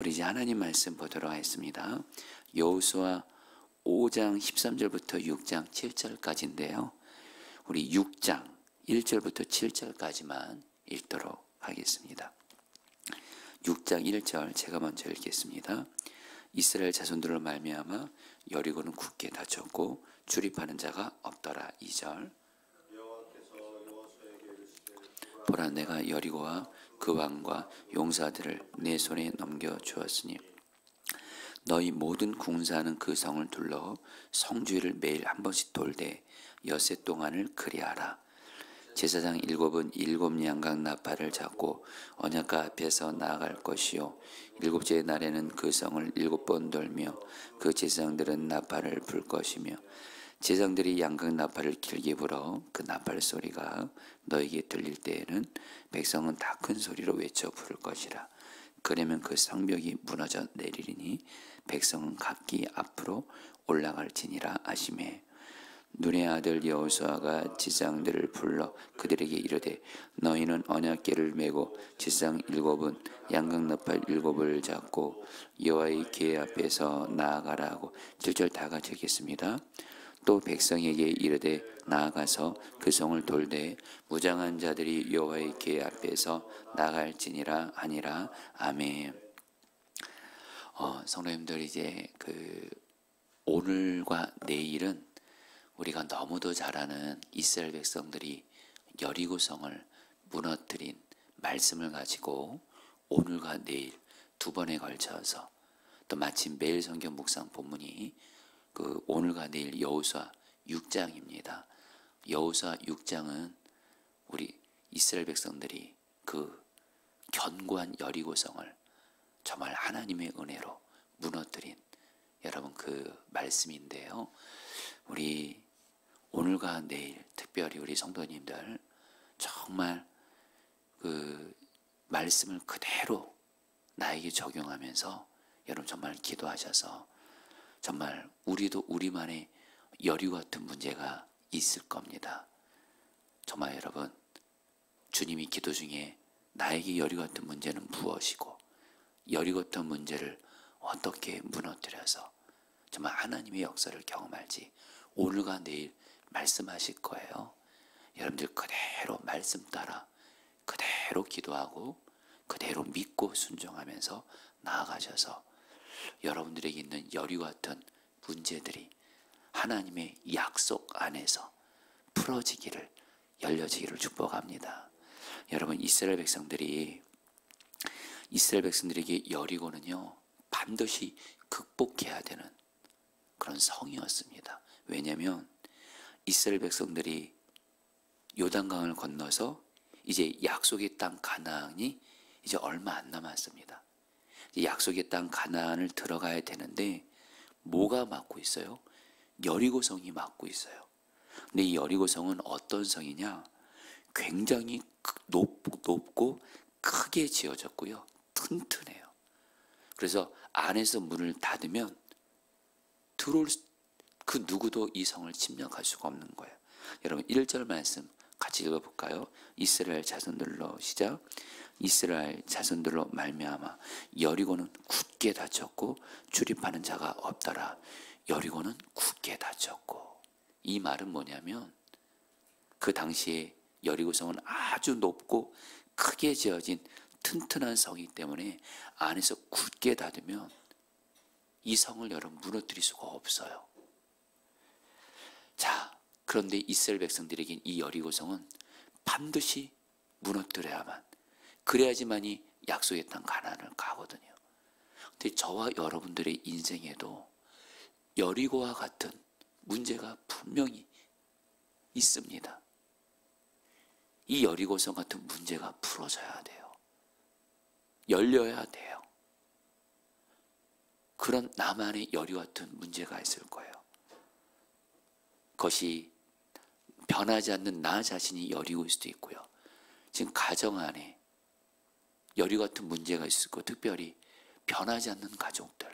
우리 이제 하나님 말씀 보도록 하겠습니다. 여호수아 5장 13절부터 6장 7절까지인데요. 우리 6장 1절부터 7절까지만 읽도록 하겠습니다. 6장 1절 제가 먼저 읽겠습니다. 이스라엘 자손들을 말미암아 여리고는 굳게 닫혔고 출입하는 자가 없더라. 2절 보라, 내가 여리고와 그 왕과 용사들을 내 손에 넘겨 주었으니 너희 모든 궁사하는 그 성을 둘러 성주를 매일 한 번씩 돌되 엿새 동안을 그리하라. 제사장 7은 7 양각 나팔을 잡고 언약궤 앞에서 나아갈 것이요 7째 날에는 그 성을 7번 돌며 그 제사장들은 나팔을 불 것이며 제사장들이 양각 나팔을 길게 불어 그 나팔 소리가 너에게 들릴 때에는 백성은 다 큰 소리로 외쳐 부를 것이라. 그러면 그 성벽이 무너져 내리리니 백성은 각기 앞으로 올라갈지니라 하시매, 눈의 아들 여호수아가 제사장들을 불러 그들에게 이르되 너희는 언약궤를 메고 제사장 7은 양각 나팔 7을 잡고 여호와의 궤 앞에서 나아가라 하고 7절 다 같이 읽겠습니다. 또 백성에게 이르되 나아가서 그 성을 돌되 무장한 자들이 여호와의 궤 앞에서 나갈지니라 하니라. 아멘. 성도님들, 이제 오늘과 내일은 우리가 너무도 잘 아는 이스라엘 백성들이 여리고성을 무너뜨린 말씀을 가지고 오늘과 내일 두 번에 걸쳐서, 또 마침 매일 성경 묵상 본문이 오늘과 내일 여호수아 6장입니다. 여호수아 6장은 우리 이스라엘 백성들이 그 견고한 여리고성을 정말 하나님의 은혜로 무너뜨린 여러분 그 말씀인데요. 우리 오늘과 내일 특별히 우리 성도님들 정말 그 말씀을 그대로 나에게 적용하면서 여러분 정말 기도하셔서 정말 우리도 우리만의 여리고 같은 문제가 있을 겁니다. 정말 여러분, 주님이 기도 중에 나에게 여리고 같은 문제는 무엇이고 여리고 같은 문제를 어떻게 무너뜨려서 정말 하나님의 역사를 경험할지 오늘과 내일 말씀하실 거예요. 여러분들 그대로 말씀 따라 그대로 기도하고 그대로 믿고 순종하면서 나아가셔서 여러분들에게 있는 여리고 같은 문제들이 하나님의 약속 안에서 풀어지기를, 열려지기를 축복합니다. 여러분, 이스라엘 백성들에게 여리고는요 반드시 극복해야 되는 그런 성이었습니다. 왜냐하면 이스라엘 백성들이 요단강을 건너서 이제 약속의 땅 가나안이 이제 얼마 안 남았습니다. 약속의 땅 가나안을 들어가야 되는데 뭐가 막고 있어요? 여리고성이 막고 있어요. 근데 이 여리고성은 어떤 성이냐? 굉장히 높고 크게 지어졌고요, 튼튼해요. 그래서 안에서 문을 닫으면 들어올 그 누구도 이 성을 침략할 수가 없는 거예요. 여러분 1절 말씀 같이 읽어볼까요? 이스라엘 자손들로 시작. 이스라엘 자손들로 말미암아 여리고는 굳게 닫혔고 출입하는 자가 없더라. 여리고는 굳게 닫혔고, 이 말은 뭐냐면 그 당시에 여리고성은 아주 높고 크게 지어진 튼튼한 성이기 때문에 안에서 굳게 닫으면 이 성을 여러분 무너뜨릴 수가 없어요. 자, 그런데 이스라엘 백성들에겐 이 여리고성은 반드시 무너뜨려야만, 그래야지만이 약속의 땅 가나안을 가거든요. 근데 저와 여러분들의 인생에도 여리고와 같은 문제가 분명히 있습니다. 이 여리고성 같은 문제가 풀어져야 돼요. 열려야 돼요. 그런 나만의 여리고 같은 문제가 있을 거예요. 그것이 변하지 않는 나 자신이 여리고일 수도 있고요, 지금 가정 안에 여리고 같은 문제가 있을 거고, 특별히 변하지 않는 가족들,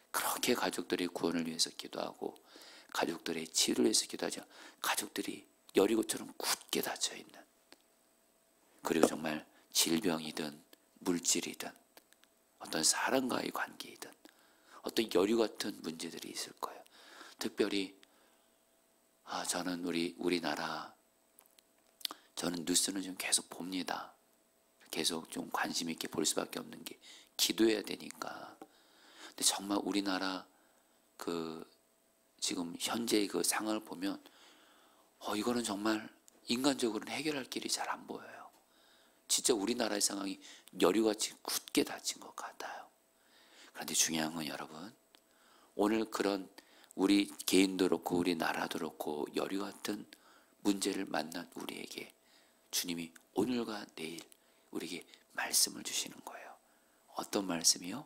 그렇게 가족들의 구원을 위해서 기도하고 가족들의 치유를 위해서 기도하죠. 가족들이 여리고처럼 굳게 닫혀있는, 그리고 정말 질병이든 물질이든 어떤 사람과의 관계이든 어떤 여류 같은 문제들이 있을 거예요. 특별히 저는 우리나라 저는 뉴스는 좀 계속 봅니다. 계속 좀 관심 있게 볼 수밖에 없는 게 기도해야 되니까. 근데 정말 우리나라 지금 현재의 그 상황을 보면 이거는 정말 인간적으로는 해결할 길이 잘 안 보여요. 진짜 우리나라의 상황이 여류같이 굳게 닫힌 것 같아요. 그런데 중요한 건 여러분, 오늘 그런 우리 개인도 그렇고 우리 나라도 그렇고 여류 같은 문제를 만난 우리에게 주님이 오늘과 내일 우리에게 말씀을 주시는 거예요. 어떤 말씀이요?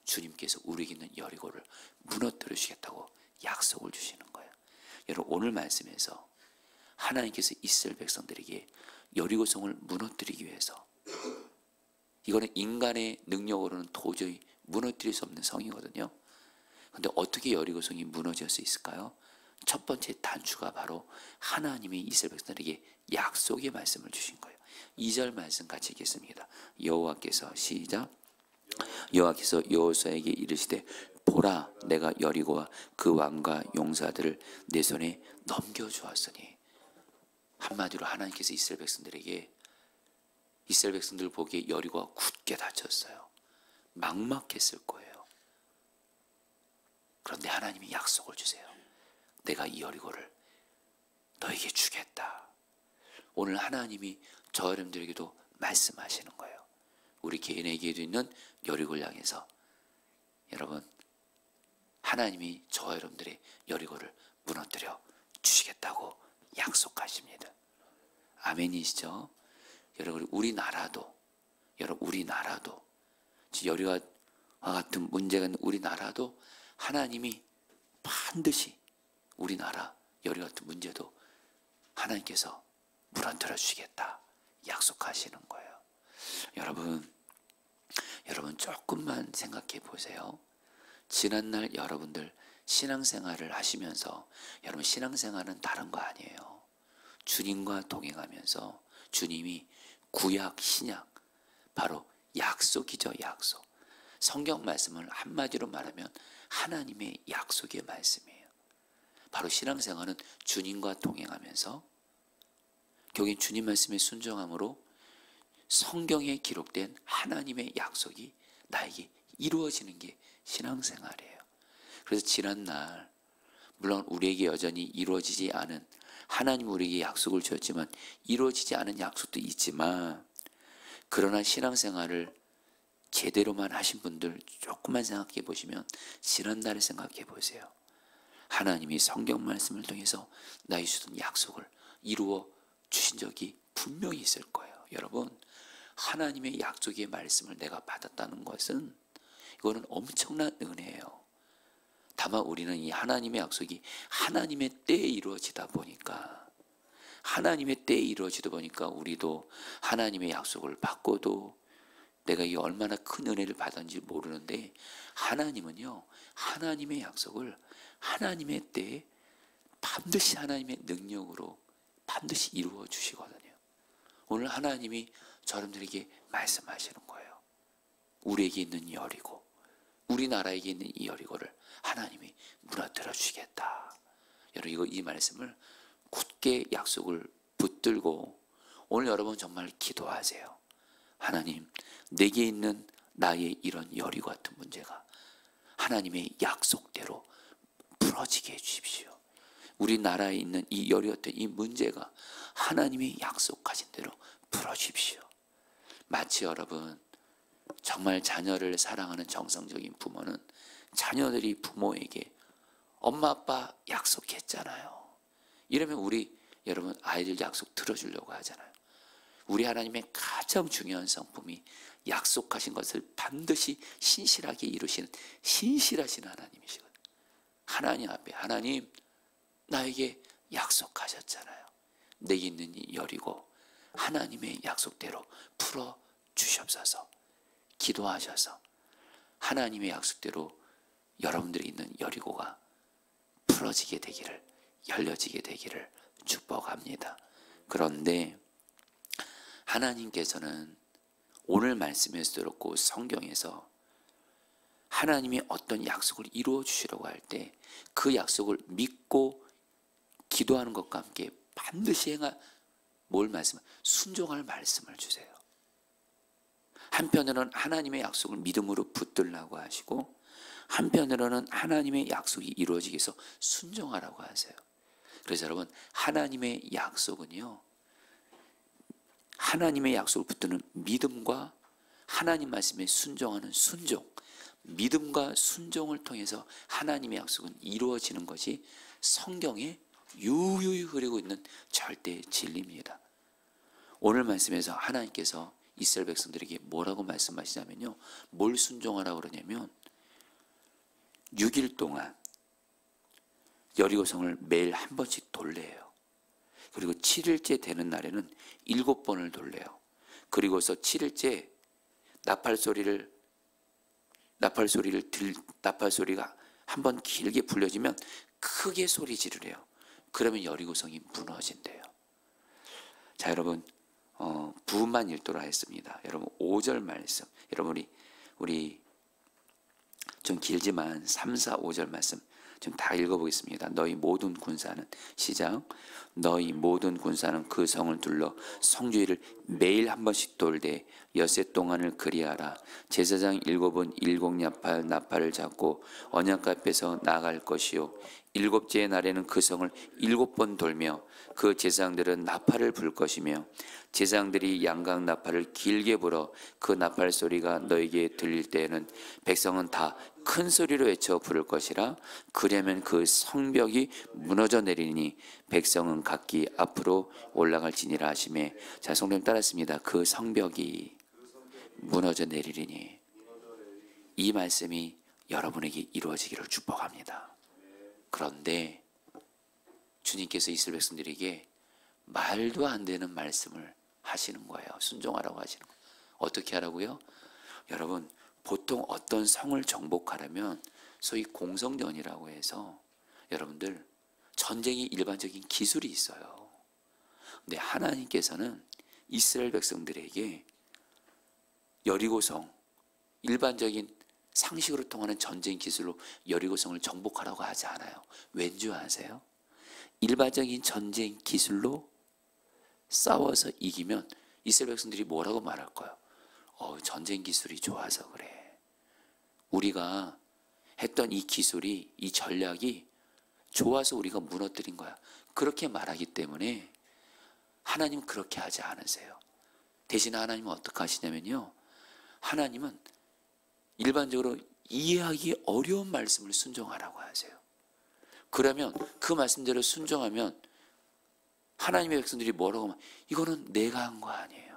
주님께서 우리에게 있는 여리고를 무너뜨려 주시겠다고 약속을 주시는 거예요. 여러분, 오늘 말씀에서 하나님께서 이스라엘 백성들에게 여리고성을 무너뜨리기 위해서, 이거는 인간의 능력으로는 도저히 무너뜨릴 수 없는 성이거든요. 근데 어떻게 여리고성이 무너질 수 있을까요? 첫 번째 단추가 바로 하나님이 이스라엘 백성들에게 약속의 말씀을 주신 거예요. 2절 말씀 같이 읽겠습니다. 여호와께서 시작. 여호와께서 여호수아에게 이르시되 보라, 내가 여리고와 그 왕과 용사들을 내 손에 넘겨주었으니. 한마디로 하나님께서 이스라엘 백성들 보기에 여리고가 굳게 닫혔어요. 막막했을 거예요. 그런데 하나님이 약속을 주세요. 내가 이 여리고를 너에게 주겠다. 오늘 하나님이 저 여러분들에게도 말씀하시는 거예요. 우리 개인에게도 있는 여리고를 향해서 여러분, 하나님이 저 여러분들의 여리고를 무너뜨려 주시겠다고 약속하십니다. 아멘이시죠? 여러분, 우리나라도 여리고와 같은 문제가 있는 우리나라도 하나님이 반드시 우리나라 여리고 같은 문제도 하나님께서 무너뜨려 주시겠다 약속하시는 거예요. 여러분 조금만 생각해 보세요. 지난날 여러분들 신앙생활을 하시면서, 여러분 신앙생활은 다른 거 아니에요. 주님과 동행하면서 주님이 구약 신약 바로 약속이죠. 약속. 성경 말씀을 한마디로 말하면 하나님의 약속의 말씀이에요. 바로 신앙생활은 주님과 동행하면서 결국엔 주님 말씀에 순종함으로 성경에 기록된 하나님의 약속이 나에게 이루어지는 게 신앙생활이에요. 그래서 지난날 물론 우리에게 여전히 이루어지지 않은, 하나님 우리에게 약속을 주었지만 이루어지지 않은 약속도 있지만, 그러나 신앙생활을 제대로만 하신 분들 조금만 생각해 보시면 지난날을 생각해 보세요. 하나님이 성경 말씀을 통해서 나에게 주던 약속을 이루어 주신 적이 분명히 있을 거예요. 여러분, 하나님의 약속의 말씀을 내가 받았다는 것은 이거는 엄청난 은혜예요. 다만 우리는 이 하나님의 약속이 하나님의 때에 이루어지다 보니까 우리도 하나님의 약속을 받고도 내가 이 얼마나 큰 은혜를 받았는지 모르는데, 하나님은요, 하나님의 약속을 하나님의 때에 반드시 하나님의 능력으로 반드시 이루어 주시거든요. 오늘 하나님이 저러분들에게 말씀하시는 거예요. 우리에게 있는 여리고, 우리나라에게 있는 이 여리고를 하나님이 무너뜨려 주시겠다. 여러분, 이 말씀을 굳게 약속을 붙들고 오늘 여러분 정말 기도하세요. 하나님, 내게 있는 나의 이런 여리고 같은 문제가 하나님의 약속대로 풀어지게 해주십시오. 우리나라에 있는 이 여리고 같은 이 문제가 하나님이 약속하신 대로 풀어주십시오. 마치 여러분, 정말 자녀를 사랑하는 정성적인 부모는 자녀들이 부모에게 엄마 아빠 약속했잖아요. 이러면 여러분 아이들 약속 들어주려고 하잖아요. 우리 하나님의 가장 중요한 성품이 약속하신 것을 반드시 신실하게 이루시는 신실하신 하나님이시거든요. 하나님 앞에, 하나님 나에게 약속하셨잖아요. 내게 있는 이 여리고 하나님의 약속대로 풀어 주시옵소서. 기도하셔서 하나님의 약속대로 여러분들이 있는 여리고가 풀어지게 되기를, 열려지게 되기를 축복합니다. 그런데 하나님께서는 오늘 말씀에서 그렇고 성경에서 하나님이 어떤 약속을 이루어 주시려고 할 때 그 약속을 믿고 기도하는 것과 함께 반드시 뭘 순종할 말씀을 주세요. 한편으로는 하나님의 약속을 믿음으로 붙들라고 하시고, 한편으로는 하나님의 약속이 이루어지기 위해서 순종하라고 하세요. 그래서 여러분, 하나님의 약속은요, 하나님의 약속을 붙드는 믿음과 하나님 말씀에 순종하는 순종, 믿음과 순종을 통해서 하나님의 약속은 이루어지는 것이 성경에 유유히 흐르고 있는 절대의 진리입니다. 오늘 말씀에서 하나님께서 이스라엘 백성들에게 뭐라고 말씀하시냐면요, 뭘 순종하라고 그러냐면 6일 동안 여리고성을 매일 한 번씩 돌래요. 그리고 7일째 되는 날에는 7번을 돌래요. 그리고서 7일째 나팔 소리가 한 번 길게 불려지면 크게 소리 지르래요. 그러면 여리고성이 무너진대요. 자, 여러분, 부음만 읽도록 하겠습니다. 여러분 5절 말씀, 여러분 우리 좀 길지만 3, 4, 5절 말씀 좀 다 읽어보겠습니다. 너희 모든 군사는, 시작. 너희 모든 군사는 그 성을 둘러 성주위를 매일 한 번씩 돌되 엿새 동안을 그리하라. 제사장 7은 나팔을 잡고 언약 앞에서 나갈 것이요, 7째 날에는 그 성을 7번 돌며 그 제사장들은 나팔을 불 것이며, 제사장들이 양각 나팔을 길게 불어 그 나팔 소리가 너에게 들릴 때에는 백성은 다 큰 소리로 외쳐 부를 것이라. 그러면 그 성벽이 무너져 내리니 백성은 각기 앞으로 올라갈지니라 하시매. 자, 성도님 따랐습니다. 그 성벽이 무너져 내리리니. 이 말씀이 여러분에게 이루어지기를 축복합니다. 그런데 주님께서 이스라엘 백성들에게 말도 안 되는 말씀을 하시는 거예요. 순종하라고 하시는 거예요. 어떻게 하라고요? 여러분, 보통 어떤 성을 정복하려면 소위 공성전이라고 해서 여러분들 전쟁이 일반적인 기술이 있어요. 근데 하나님께서는 이스라엘 백성들에게 여리고성, 일반적인 상식으로 통하는 전쟁 기술로 여리고성을 정복하라고 하지 않아요. 왠지 아세요? 일반적인 전쟁 기술로 싸워서 이기면 이스라엘 백성들이 뭐라고 말할 거예요? 전쟁 기술이 좋아서 그래. 우리가 했던 이 기술이, 이 전략이 좋아서 우리가 무너뜨린 거야. 그렇게 말하기 때문에 하나님은 그렇게 하지 않으세요. 대신 하나님은 어떻게 하시냐면요, 하나님은 일반적으로 이해하기 어려운 말씀을 순종하라고 하세요. 그러면 그 말씀대로 순종하면 하나님의 백성들이 뭐라고 하면, 이거는 내가 한 거 아니에요.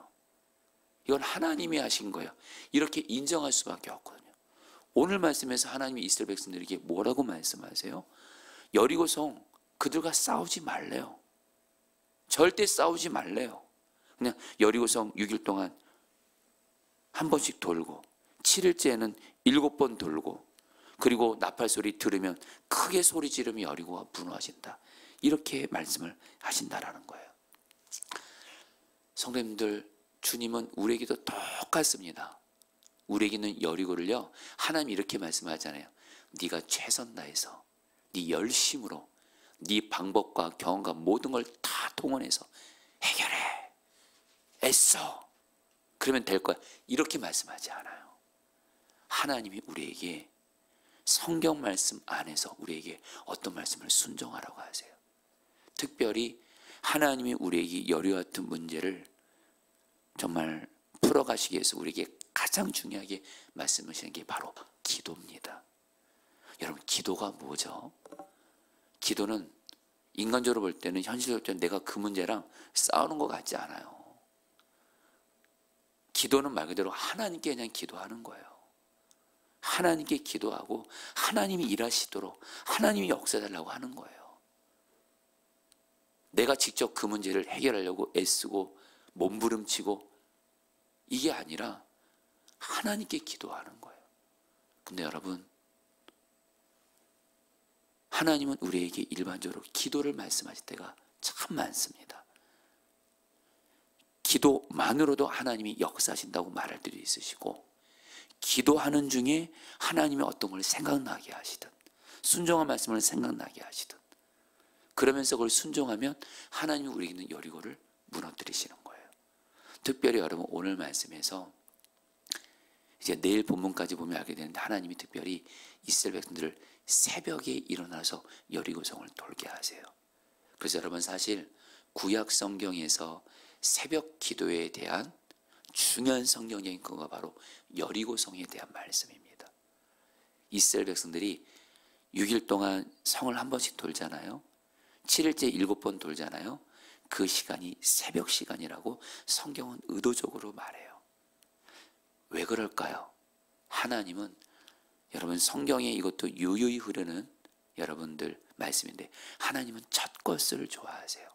이건 하나님이 하신 거예요. 이렇게 인정할 수밖에 없거든요. 오늘 말씀에서 하나님이 이스라엘 백성들에게 뭐라고 말씀하세요? 여리고성 그들과 싸우지 말래요. 절대 싸우지 말래요. 그냥 여리고성 6일 동안 한 번씩 돌고 7일째에는 7번 돌고, 그리고 나팔 소리 들으면 크게 소리 지르면 여리고가 무너진다. 이렇게 말씀을 하신다라는 거예요. 성도님들, 주님은 우리에게도 똑같습니다. 우리에게는 여리고를요, 하나님이 이렇게 말씀하잖아요. 네가 최선 다해서, 네 열심으로, 네 방법과 경험과 모든 걸 다 동원해서 해결해, 애써, 그러면 될 거야. 이렇게 말씀하지 않아요. 하나님이 우리에게 성경 말씀 안에서 우리에게 어떤 말씀을 순종하라고 하세요. 특별히 하나님이 우리에게 여리와 같은 문제를 정말 풀어가시기 위해서 우리에게 가장 중요하게 말씀하시는 게 바로 기도입니다. 여러분, 기도가 뭐죠? 기도는 인간적으로 볼 때는, 현실적으로 볼 때는 내가 그 문제랑 싸우는 것 같지 않아요. 기도는 말 그대로 하나님께 그냥 기도하는 거예요. 하나님께 기도하고 하나님이 일하시도록 하나님이 역사해달라고 하는 거예요. 내가 직접 그 문제를 해결하려고 애쓰고 몸부림치고 이게 아니라 하나님께 기도하는 거예요. 근데 여러분, 하나님은 우리에게 일반적으로 기도를 말씀하실 때가 참 많습니다. 기도만으로도 하나님이 역사하신다고 말할 때도 있으시고, 기도하는 중에 하나님의 어떤 걸 생각나게 하시든, 순종한 말씀을 생각나게 하시든, 그러면서 그걸 순종하면 하나님이 우리에게 있는 여리고를 무너뜨리시는 거예요. 특별히 여러분 오늘 말씀에서 이제 내일 본문까지 보면 알게 되는데, 하나님이 특별히 이스라엘 백성들을 새벽에 일어나서 여리고성을 돌게 하세요. 그래서 여러분 사실 구약 성경에서 새벽 기도에 대한 중요한 성경적인 근거가 바로 여리고성에 대한 말씀입니다. 이스라엘 백성들이 6일 동안 성을 한 번씩 돌잖아요. 7일째 7번 돌잖아요. 그 시간이 새벽 시간이라고 성경은 의도적으로 말해요. 왜 그럴까요? 하나님은, 여러분 성경에 이것도 유유히 흐르는 여러분들 말씀인데, 하나님은 첫 것을 좋아하세요.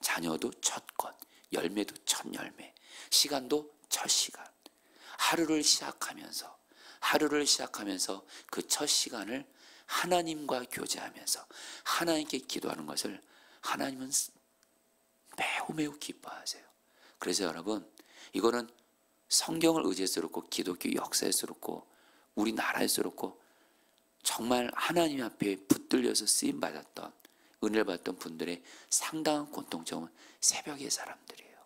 자녀도 첫 것, 열매도 첫 열매, 시간도 첫 시간. 하루를 시작하면서 그 첫 시간을 하나님과 교제하면서 하나님께 기도하는 것을 하나님은 매우 기뻐하세요. 그래서 여러분, 이거는 성경을 의지해서 그렇고 기독교 역사에서 그렇고 우리나라에서 그렇고 정말 하나님 앞에 붙들려서 쓰임받았던, 은혜를 받았던 분들의 상당한 공통점은 새벽의 사람들이에요.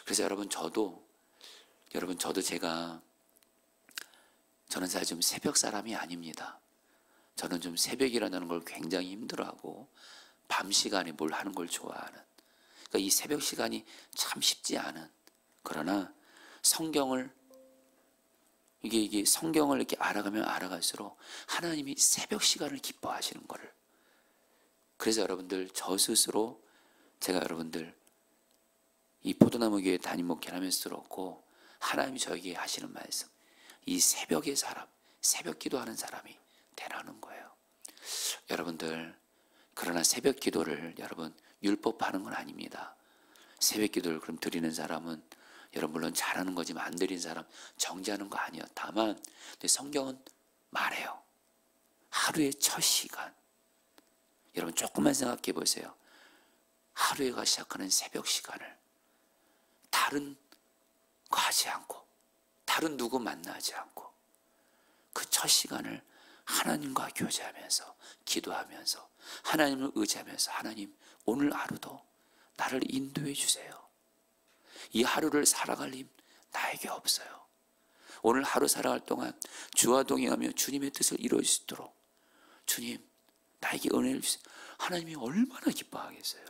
그래서 저는 사실 좀 새벽 사람이 아닙니다. 저는 좀 새벽에 일어나는 걸 굉장히 힘들어하고 밤 시간에 뭘 하는 걸 좋아하는, 그러니까 이 새벽 시간이 참 쉽지 않은, 그러나 성경을 이렇게 알아가면 알아갈수록 하나님이 새벽 시간을 기뻐하시는 거를, 그래서 여러분들 저 스스로 제가 여러분들 이 포도나무 교회 담임 목회를 하면서 들었고, 하나님이 저에게 하시는 말씀, 이 새벽의 사람, 새벽 기도하는 사람이 되라는 거예요. 여러분들, 그러나 새벽 기도를 여러분 율법하는 건 아닙니다. 새벽 기도를 그럼 드리는 사람은 여러분 물론 잘하는 거지만 안 드리는 사람 정죄하는 거 아니에요. 다만 성경은 말해요. 하루의 첫 시간, 여러분 조금만 생각해 보세요. 하루에가 시작하는 새벽 시간을 다른 거 하지 않고, 다른 누구 만나지 않고, 그 첫 시간을 하나님과 교제하면서 기도하면서 하나님을 의지하면서, 하나님 오늘 하루도 나를 인도해 주세요. 이 하루를 살아갈 힘 나에게 없어요. 오늘 하루 살아갈 동안 주와 동행하며 주님의 뜻을 이루어질 수 있도록 주님 나에게 은혜를 주세요. 하나님이 얼마나 기뻐하겠어요.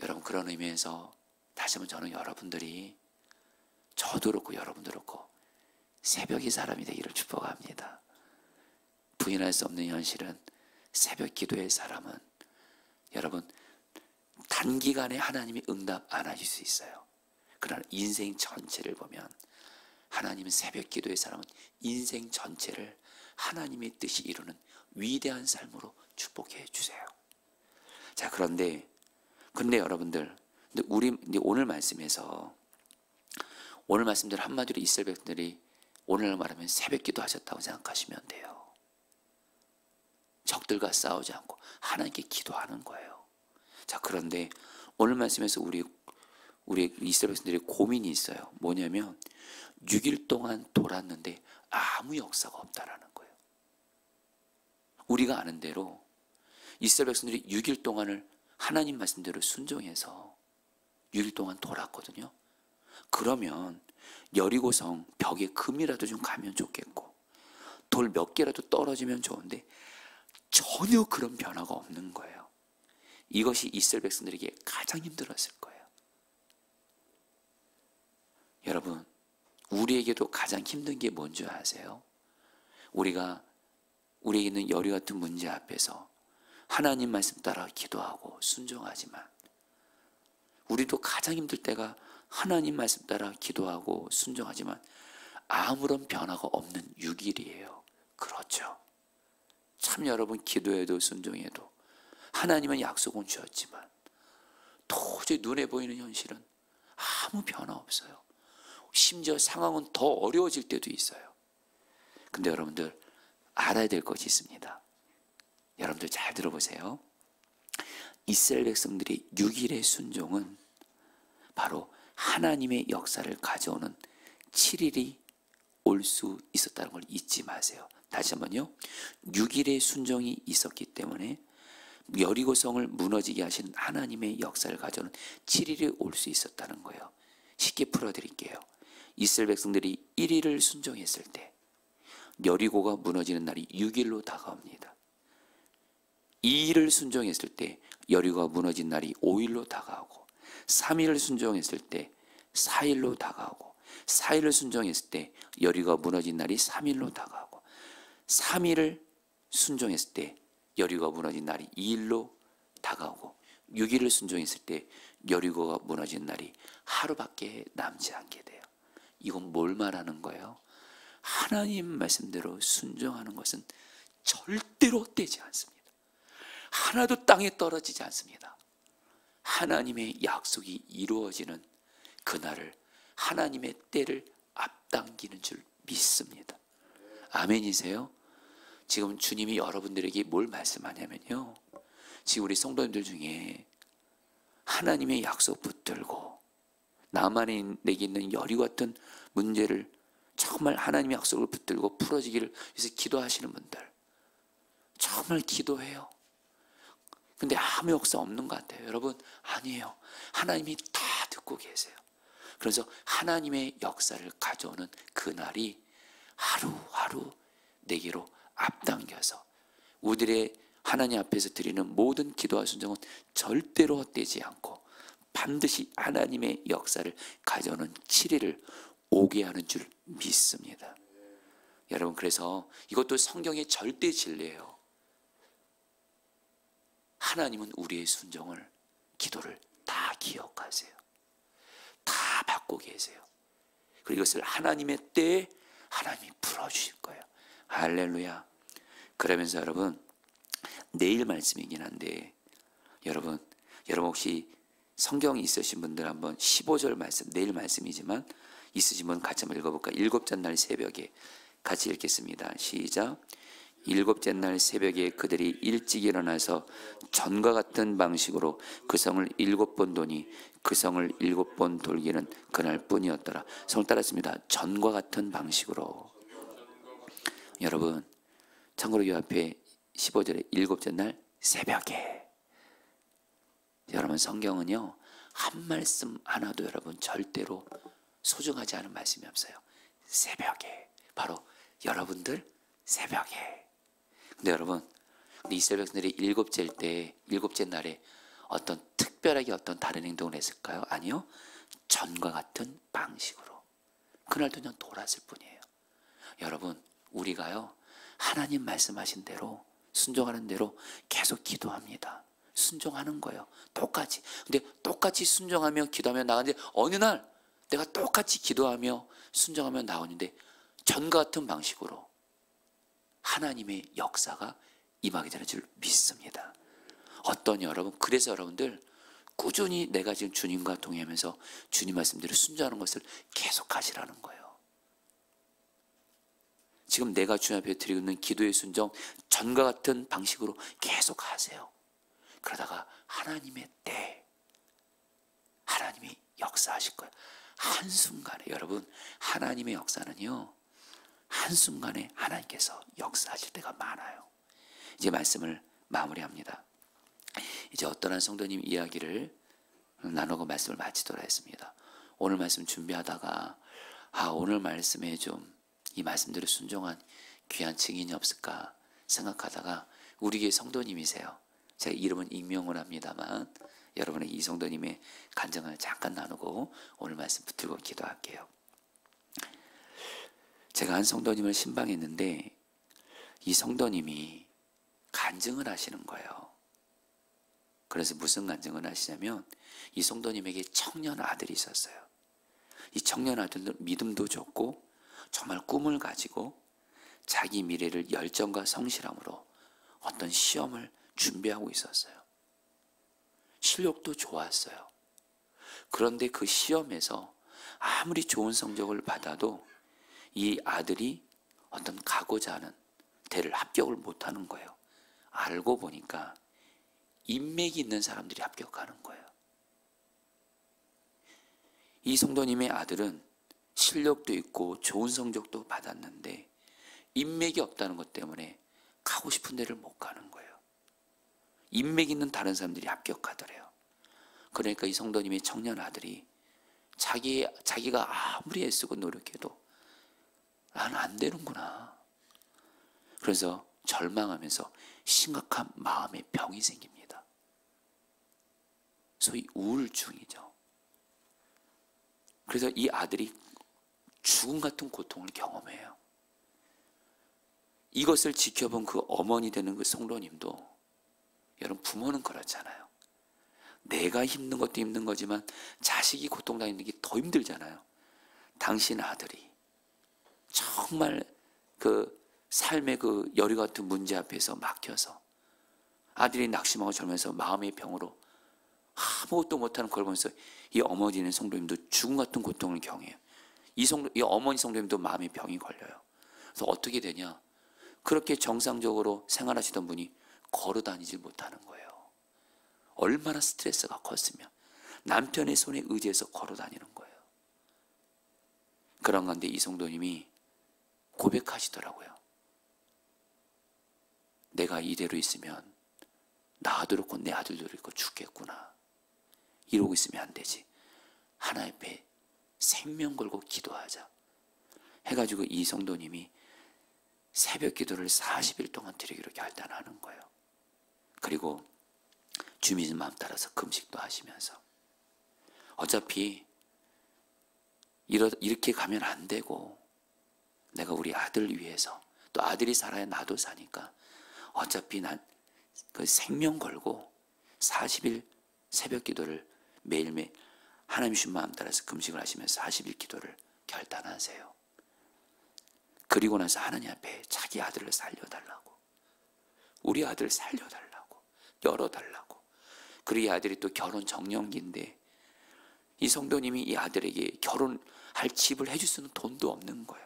여러분 그런 의미에서 다시 한번 저는 여러분들이, 저도 그렇고 여러분도 그렇고 새벽의 사람이 되기를 축복합니다. 부인할 수 없는 현실은 새벽 기도의 사람은 여러분 단기간에 하나님이 응답 안 하실 수 있어요. 그러나 인생 전체를 보면 하나님은 새벽 기도의 사람은 인생 전체를 하나님의 뜻이 이루는 위대한 삶으로 축복해 주세요. 자, 그런데 여러분들, 우리 오늘 말씀에서, 오늘 말씀대로 한마디로 이스라엘 백성들이 오늘 말하면 새벽 기도 하셨다고 생각하시면 돼요. 적들과 싸우지 않고 하나님께 기도하는 거예요. 자, 그런데 오늘 말씀에서 우리 이스라엘 백성들의 고민이 있어요. 뭐냐면 6일 동안 돌았는데 아무 역사가 없다라는 거예요. 우리가 아는 대로 이스라엘 백성들이 6일 동안을 하나님 말씀대로 순종해서 6일 동안 돌았거든요. 그러면 여리고성 벽에 금이라도 좀 가면 좋겠고 돌 몇 개라도 떨어지면 좋은데 전혀 그런 변화가 없는 거예요. 이것이 이스라엘 백성들에게 가장 힘들었을 거예요. 여러분, 우리에게도 가장 힘든 게 뭔지 아세요? 우리에게 있는 여리 같은 문제 앞에서 하나님 말씀 따라 기도하고 순종하지만, 우리도 가장 힘들 때가 하나님 말씀 따라 기도하고 순종하지만 아무런 변화가 없는 6일이에요. 그렇죠. 참 여러분, 기도해도 순종해도 하나님은 약속은 주었지만 도저히 눈에 보이는 현실은 아무 변화 없어요. 심지어 상황은 더 어려워질 때도 있어요. 근데 여러분들 알아야 될 것이 있습니다. 여러분들 잘 들어보세요. 이스라엘 백성들이 6일의 순종은 바로 하나님의 역사를 가져오는 7일이 올 수 있었다는 걸 잊지 마세요. 다시 한번요. 6일의 순종이 있었기 때문에 여리고성을 무너지게 하신 하나님의 역사를 가져오는 7일이 올 수 있었다는 거예요. 쉽게 풀어드릴게요. 이스라엘 백성들이 1일을 순종했을 때 여리고가 무너지는 날이 6일로 다가옵니다. 2일을 순종했을 때 여리고가 무너진 날이 5일로 다가오고, 3일을 순종했을 때 4일로 다가오고, 4일을 순종했을 때 여리고가 무너진 날이 3일로 다가오고, 3일을 순종했을 때 여리고가 무너진 날이 2일로 다가오고, 6일을 순종했을 때 여리고가 무너진 날이 하루밖에 남지 않게 돼요. 이건 뭘 말하는 거예요? 하나님 말씀대로 순종하는 것은 절대로 헛되지 않습니다. 하나도 땅에 떨어지지 않습니다. 하나님의 약속이 이루어지는 그날을, 하나님의 때를 앞당기는 줄 믿습니다. 아멘이세요? 지금 주님이 여러분들에게 뭘 말씀하냐면요, 지금 우리 성도님들 중에 하나님의 약속 붙들고 나만에 내게 있는 여리고 같은 문제를 정말 하나님의 약속을 붙들고 풀어지기를 위해서 기도하시는 분들, 정말 기도해요. 근데 아무 역사 없는 것 같아요. 여러분, 아니에요. 하나님이 다 듣고 계세요. 그래서 하나님의 역사를 가져오는 그날이 하루하루 내게로 앞당겨서 우리들의 하나님 앞에서 드리는 모든 기도와 순종은 절대로 헛되지 않고 반드시 하나님의 역사를 가져오는 7일을 오게 하는 줄 믿습니다. 여러분, 그래서 이것도 성경의 절대 진리예요. 하나님은 우리의 순종을, 기도를 다 기억하세요. 다 받고 계세요. 그리고 이것을 하나님의 때에 하나님이 풀어주실 거예요. 할렐루야. 그러면서 여러분, 내일 말씀이긴 한데, 여러분 혹시 성경이 있으신 분들 한번 15절 말씀, 내일 말씀이지만 있으신 분 같이 한번 읽어볼까요? 일곱째 날 새벽에 같이 읽겠습니다. 시작. 일곱째 날 새벽에 그들이 일찍 일어나서 전과 같은 방식으로 그 성을 7번 도니 그 성을 7번 돌기는 그날뿐이었더라. 성을 따랐습니다. 전과 같은 방식으로. 여러분, 참고로 이 앞에 15절에 일곱째 날 새벽에, 여러분 성경은요 한 말씀 하나도 여러분 절대로 소중하지 않은 말씀이 없어요. 새벽에, 바로 여러분들 새벽에. 근데 여러분, 이스라엘 백성들이 일곱째 날에 어떤 특별하게 어떤 다른 행동을 했을까요? 아니요. 전과 같은 방식으로 그날도 그냥 돌았을 뿐이에요. 여러분, 우리가요 하나님 말씀하신 대로 순종하는 대로 계속 기도합니다. 순종하는 거예요. 똑같이. 근데 똑같이 순종하며 기도하며 나가는데 어느 날 내가 똑같이 기도하며 순종하며 나오는데 전과 같은 방식으로 하나님의 역사가 임하게 되는 줄 믿습니다. 여러분, 그래서 여러분들 꾸준히 내가 지금 주님과 동행하면서 주님 말씀대로 순종하는 것을 계속 하시라는 거예요. 지금 내가 주님 앞에 드리고 있는 기도의 순종 전과 같은 방식으로 계속 하세요. 그러다가 하나님의 때 하나님이 역사하실 거예요. 한순간에. 여러분, 하나님의 역사는요 한순간에 하나님께서 역사하실 때가 많아요. 이제 말씀을 마무리합니다. 이제 어떤 한 성도님 이야기를 나누고 말씀을 마치도록 했습니다. 오늘 말씀 준비하다가 오늘 말씀에 좀 이 말씀대로 순종한 귀한 증인이 없을까 생각하다가 우리 교회 성도님이세요. 제가 이름은 익명을 합니다만 여러분의 이 성도님의 간증을 잠깐 나누고 오늘 말씀 붙들고 기도할게요. 제가 한 성도님을 신방했는데 이 성도님이 간증을 하시는 거예요. 그래서 무슨 간증을 하시냐면 이 성도님에게 청년 아들이 있었어요. 이 청년 아들은 믿음도 좋고 정말 꿈을 가지고 자기 미래를 열정과 성실함으로 어떤 시험을 준비하고 있었어요. 실력도 좋았어요. 그런데 그 시험에서 아무리 좋은 성적을 받아도 이 아들이 어떤 가고자 하는 대를 합격을 못하는 거예요. 알고 보니까 인맥이 있는 사람들이 합격하는 거예요. 이 성도님의 아들은 실력도 있고 좋은 성적도 받았는데 인맥이 없다는 것 때문에 가고 싶은 데를 못 가는 거예요. 인맥 있는 다른 사람들이 합격하더래요. 그러니까 이 성도님의 청년 아들이 자기가 아무리 애쓰고 노력해도 나는 안 되는구나. 그래서 절망하면서 심각한 마음의 병이 생깁니다. 소위 우울증이죠. 그래서 이 아들이 죽음 같은 고통을 경험해요. 이것을 지켜본 그 어머니 되는 그 성도님도, 여러분 부모는 그렇잖아요. 내가 힘든 것도 힘든 거지만 자식이 고통당하는 게 더 힘들잖아요. 당신 아들이 정말 그 삶의 그 여리 같은 문제 앞에서 막혀서 아들이 낙심하고 절면서 마음의 병으로 아무것도 못하는 걸 보면서 이 어머니는 성도님도 죽음 같은 고통을 경해요. 이 어머니 성도님도 마음의 병이 걸려요. 그래서 어떻게 되냐? 그렇게 정상적으로 생활하시던 분이 걸어 다니지 못하는 거예요. 얼마나 스트레스가 컸으면 남편의 손에 의지해서 걸어 다니는 거예요. 그런 건데 이 성도님이 고백하시더라고요. 내가 이대로 있으면 나도 그렇고 내 아들도 그렇고 죽겠구나. 이러고 있으면 안 되지. 하나님 앞에 생명 걸고 기도하자 해가지고 이 성도님이 새벽 기도를 40일 동안 드리기로 결단하는 거예요. 그리고 주님 마음 따라서 금식도 하시면서 어차피 이렇게 가면 안 되고 내가 우리 아들 위해서, 또 아들이 살아야 나도 사니까 어차피 난 그 생명 걸고 40일 새벽 기도를 매일매일 하나님 주신 마음 따라서 금식을 하시면서 40일 기도를 결단하세요. 그리고 나서 하나님 앞에 자기 아들을 살려달라고, 우리 아들 살려달라고, 열어달라고. 그리고 이 아들이 또 결혼 정년기인데 이 성도님이 이 아들에게 결혼할 집을 해줄 수 있는 돈도 없는 거예요.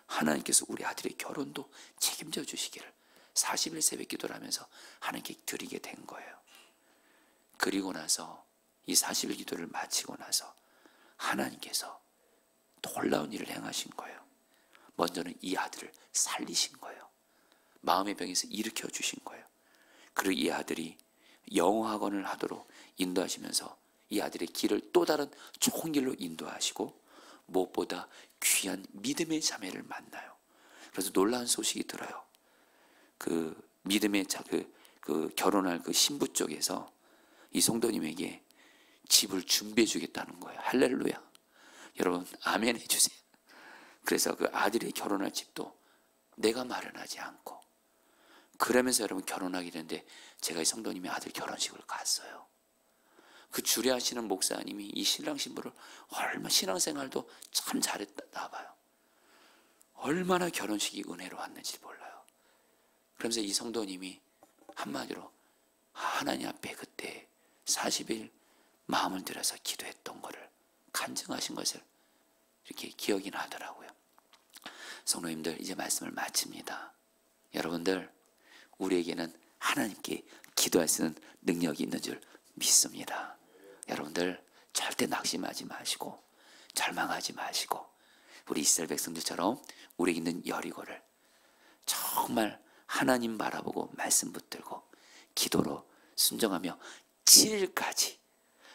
하나님께서 우리 아들의 결혼도 책임져 주시기를 40일 새벽 기도를 하면서 하나님께 드리게 된 거예요. 그리고 나서 이 40일 기도를 마치고 나서 하나님께서 놀라운 일을 행하신 거예요. 먼저는 이 아들을 살리신 거예요. 마음의 병에서 일으켜 주신 거예요. 그리고 이 아들이 영어 학원을 하도록 인도하시면서 이 아들의 길을 또 다른 좋은 길로 인도하시고 무엇보다 귀한 믿음의 자매를 만나요. 그래서 놀라운 소식이 들어요. 그 믿음의 그 결혼할 그 신부 쪽에서 이 성도님에게 집을 준비해 주겠다는 거예요. 할렐루야. 여러분 아멘 해주세요. 그래서 그 아들이 결혼할 집도 내가 마련하지 않고, 그러면서 여러분 결혼하게 되는데 제가 이 성도님의 아들 결혼식을 갔어요. 그 주례하시는 목사님이 이 신랑 신부를 얼마나 신앙생활도 참 잘했나 봐요. 얼마나 결혼식이 은혜로웠는지 몰라요. 그러면서 이 성도님이 한마디로 하나님 앞에 그때 40일 마음을 들여서 기도했던 거를 간증하신 것을 이렇게 기억이 나더라고요. 성도님들, 이제 말씀을 마칩니다. 여러분들, 우리에게는 하나님께 기도할 수 있는 능력이 있는 줄 믿습니다. 여러분들 절대 낙심하지 마시고 절망하지 마시고 우리 이스라엘 백성들처럼 우리에게 있는 여리고를 정말 하나님 바라보고 말씀 붙들고 기도로 순종하며 7일까지,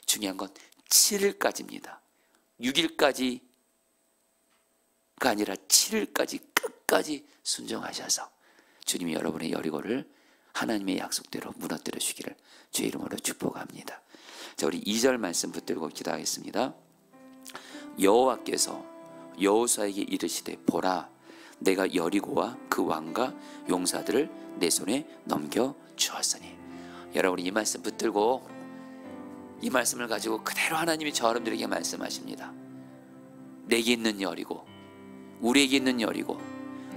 중요한 건 7일까지입니다. 6일까지가 아니라 7일까지 끝까지 순종하셔서 주님이 여러분의 여리고를 하나님의 약속대로 무너뜨려 주기를 주의 이름으로 축복합니다. 자, 우리 2절 말씀 붙들고 기도하겠습니다. 여호와께서 여호수아에게 이르시되 보라, 내가 여리고와 그 왕과 용사들을 내 손에 넘겨 주었으니. 여러분 이 말씀 붙들고 이 말씀을 가지고 그대로 하나님이 저 여러분들에게 말씀하십니다. 내게 있는 여리고, 우리에게 있는 여리고,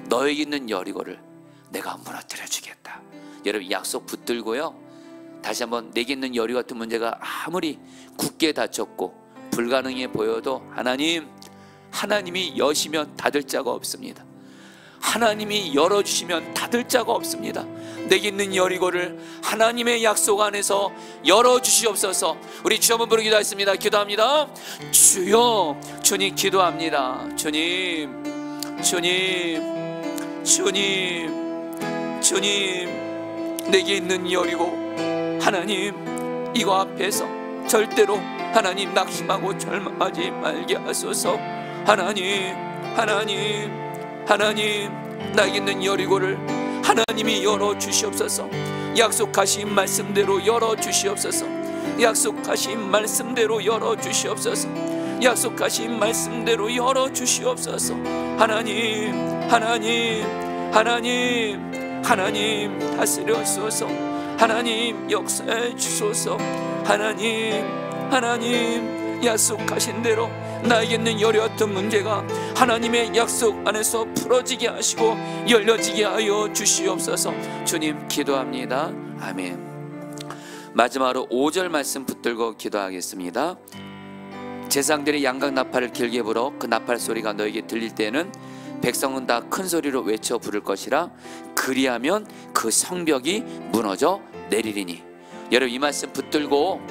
너에게 있는 여리고를 내가 무너뜨려 주겠다. 여러분 약속 붙들고요, 다시 한번 내게 있는 여리고 같은 문제가 아무리 굳게 닫혔고 불가능해 보여도 하나님이 여시면 닫을 자가 없습니다. 하나님이 열어주시면 닫을 자가 없습니다. 내게 있는 여리고를 하나님의 약속 안에서 열어주시옵소서. 우리 주 한번 부르기도 했습니다. 기도합니다. 주여, 주님 기도합니다. 주님, 주님, 주님, 주님, 내게 있는 여리고 하나님, 이거 앞에서 절대로 하나님 낙심하고 절망하지 말게 하소서. 하나님, 하나님, 하나님, 나에게 있는 여리고를 하나님이 열어주시옵소서. 약속하신 말씀대로 열어주시옵소서. 약속하신 말씀대로 열어주시옵소서. 약속하신 말씀대로 열어주시옵소서. 하나님, 하나님, 하나님, 하나님 다스려주소서. 하나님 역사해 주소서. 하나님, 하나님, 약속하신 대로 나에게 있는 여려웠던 문제가 하나님의 약속 안에서 풀어지게 하시고 열려지게 하여 주시옵소서. 주님 기도합니다. 아멘. 마지막으로 5절 말씀 붙들고 기도하겠습니다. 제사장들이 양각 나팔을 길게 불어 그 나팔 소리가 너에게 들릴 때는 백성은 다 큰 소리로 외쳐 부를 것이라. 그리하면 그 성벽이 무너져 내리리니. 여러분 이 말씀 붙들고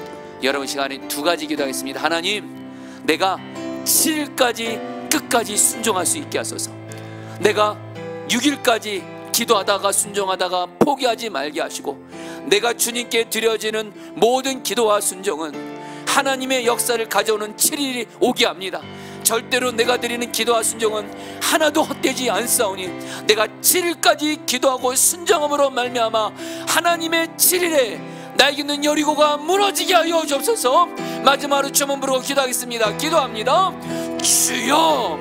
여러분 시간에 두 가지 기도하겠습니다. 하나님, 내가 7일까지 끝까지 순종할 수 있게 하소서. 내가 6일까지 기도하다가 순종하다가 포기하지 말게 하시고, 내가 주님께 드려지는 모든 기도와 순종은 하나님의 역사를 가져오는 7일이 오게 합니다. 절대로 내가 드리는 기도와 순종은 하나도 헛되지 않사오니 내가 7일까지 기도하고 순종함으로 말미암아 하나님의 7일에 나에게 있는 여리고가 무너지게 하여 주옵소서. 마지막으로 주문 부르고 기도하겠습니다. 기도합니다. 주여,